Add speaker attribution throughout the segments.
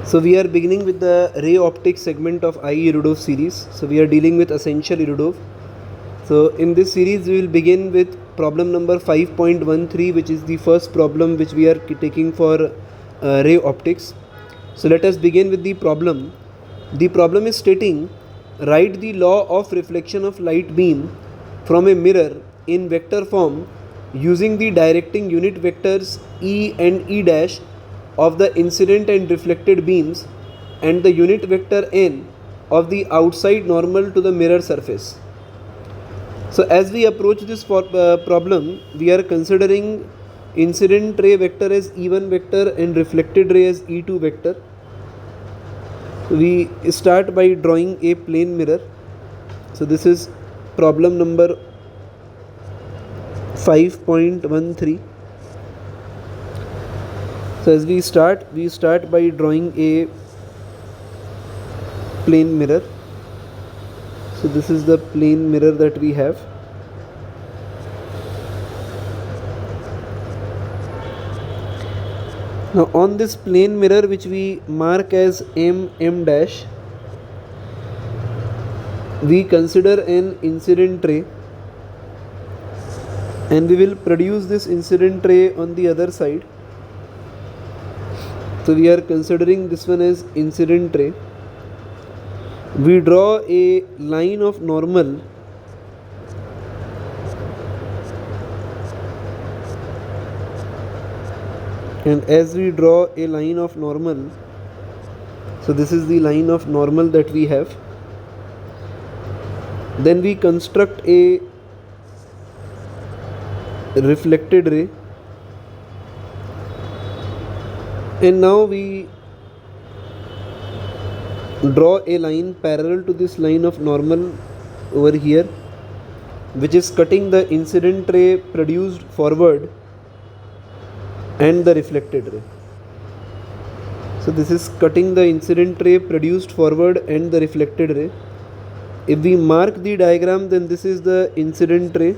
Speaker 1: So we are beginning with the ray optics segment of IE Erudov series. So we are dealing with essential Erudov. So in this series we will begin with problem number 5.13, which is the first problem which we are taking for ray optics. So let us begin with the problem. The problem is stating, write the law of reflection of light beam from a mirror in vector form using the directing unit vectors E and E dash of the incident and reflected beams and the unit vector n of the outside normal to the mirror surface. So as we approach this problem, we are considering incident ray vector as E1 vector and reflected ray as E2 vector. We start by drawing a plane mirror. So this is problem number 5.13. So as we start by drawing a plane mirror. So this is the plane mirror that we have. Now on this plane mirror, which we mark as M dash, we consider an incident ray and we will produce this incident ray on the other side. So we are considering this one as incident ray. We draw a line of normal and as we draw a line of normal, so this is the line of normal that we have. Then we construct a reflected ray, and now we draw a line parallel to this line of normal over here, which is cutting the incident ray produced forward and the reflected ray. So this is cutting the incident ray produced forward and the reflected ray. If we mark the diagram, then this is the incident ray,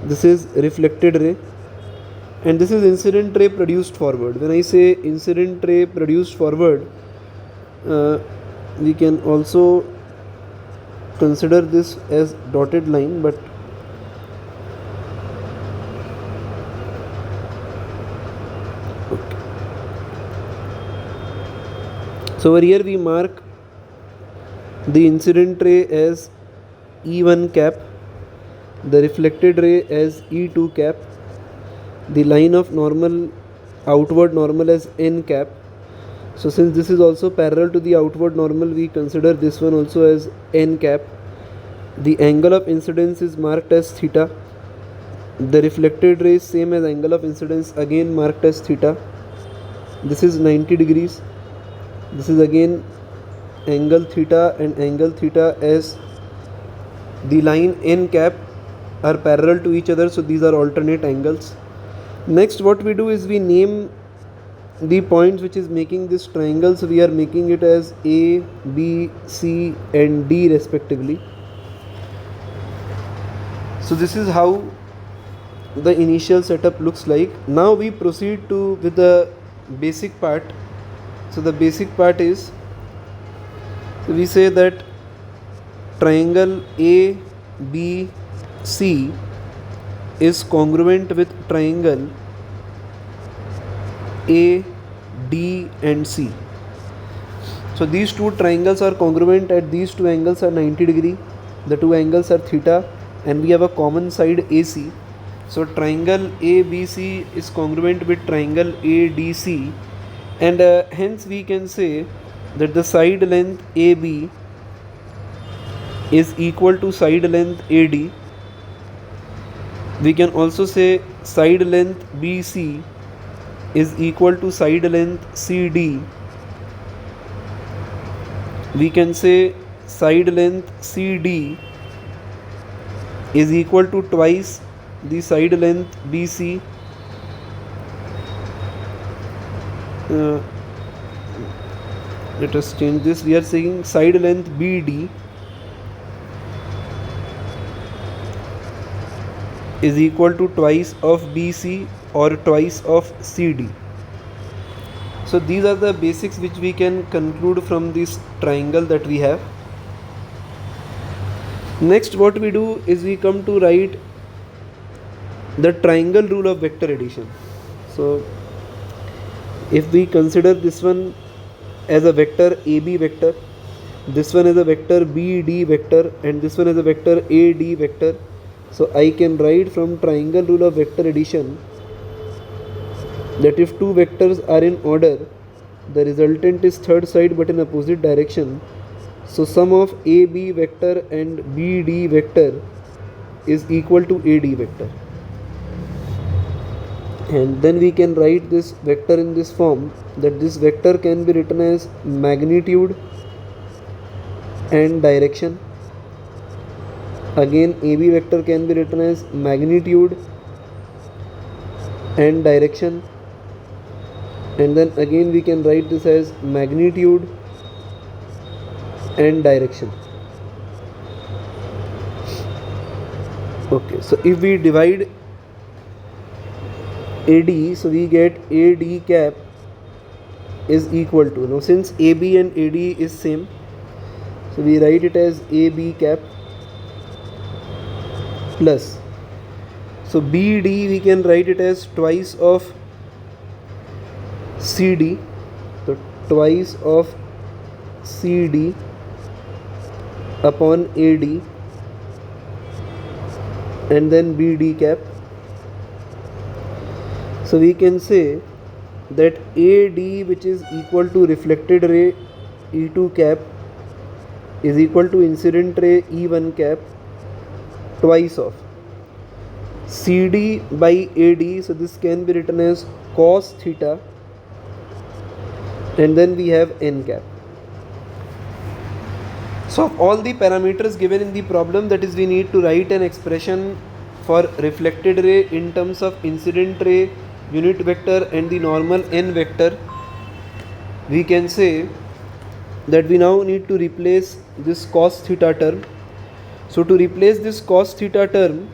Speaker 1: this is reflected ray, and this is incident ray produced forward. When I say incident ray produced forward, we can also consider this as dotted line, but okay. So over here we mark the incident ray as E1 cap, the reflected ray as E2 cap, the line of normal, outward normal, as N cap. So since this is also parallel to the outward normal, we consider this one also as N cap. The angle of incidence is marked as theta. The reflected ray is same as angle of incidence, again marked as theta. This is 90 degrees. This is again angle theta and angle theta, as the line N cap are parallel to each other, so these are alternate angles. Next, what we do is we name the points which is making this triangle. So we are making it as A, B, C and D respectively. So this is how the initial setup looks like. Now we proceed with the basic part. So the basic part is, so we say that triangle ABC is congruent with triangle A, D and C. So these two triangles are congruent at these two angles are 90 degree. The two angles are theta and we have a common side AC. So triangle ABC is congruent with triangle ADC, and hence we can say that the side length AB is equal to side length AD. We can also say side length BC is equal to side length CD. We can say side length CD is equal to twice the side length BC. Let us change this. We are saying side length BD is equal to twice of BC or twice of CD. So these are the basics which we can conclude from this triangle that we have. Next, what we do is we come to write the triangle rule of vector addition. So if we consider this one as a vector AB vector, this one is a vector BD vector, and this one is a vector AD vector. So I can write from triangle rule of vector addition that if two vectors are in order, the resultant is third side but in opposite direction. So sum of AB vector and BD vector is equal to AD vector. And then we can write this vector in this form, that this vector can be written as magnitude and direction. Again, AB vector can be written as magnitude and direction, and then again we can write this as magnitude and direction. Okay, so if we divide AD, so we get AD cap is equal to, now since AB and AD is same, so we write it as AB cap plus, so BD we can write it as twice of CD, so twice of CD upon AD, and then BD cap. So we can say that AD, which is equal to reflected ray E2 cap, is equal to incident ray E1 cap twice of CD by AD. So this can be written as cos theta, and then we have N cap. So of all the parameters given in the problem, that is, we need to write an expression for reflected ray in terms of incident ray unit vector and the normal n vector. We can say that we now need to replace this cos theta term. So to replace this cos theta term,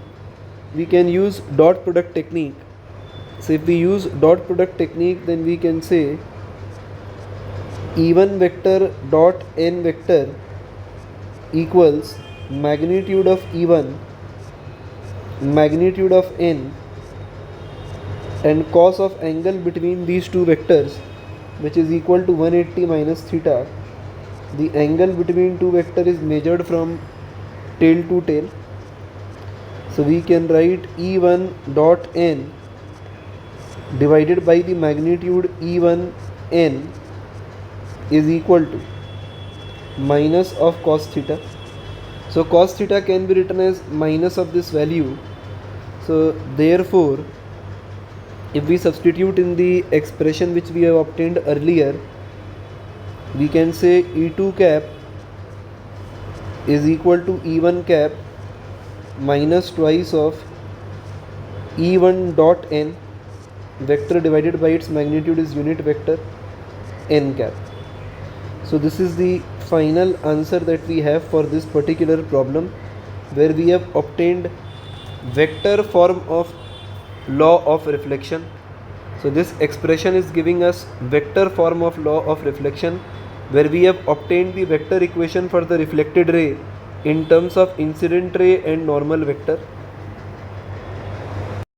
Speaker 1: we can use dot product technique. So if we use dot product technique, then we can say E1 vector dot n vector equals magnitude of E1, magnitude of n, and cos of angle between these two vectors, which is equal to 180 minus theta. The angle between two vectors is measured from tail to tail. So we can write E1 dot n divided by the magnitude E1 n is equal to minus of cos theta. So cos theta can be written as minus of this value. So therefore, if we substitute in the expression which we have obtained earlier, we can say E2 cap is equal to E1 cap minus twice of E1 dot n vector divided by its magnitude is unit vector n cap. So this is the final answer that we have for this particular problem, where we have obtained vector form of law of reflection. So this expression is giving us vector form of law of reflection, where we have obtained the vector equation for the reflected ray in terms of incident ray and normal vector.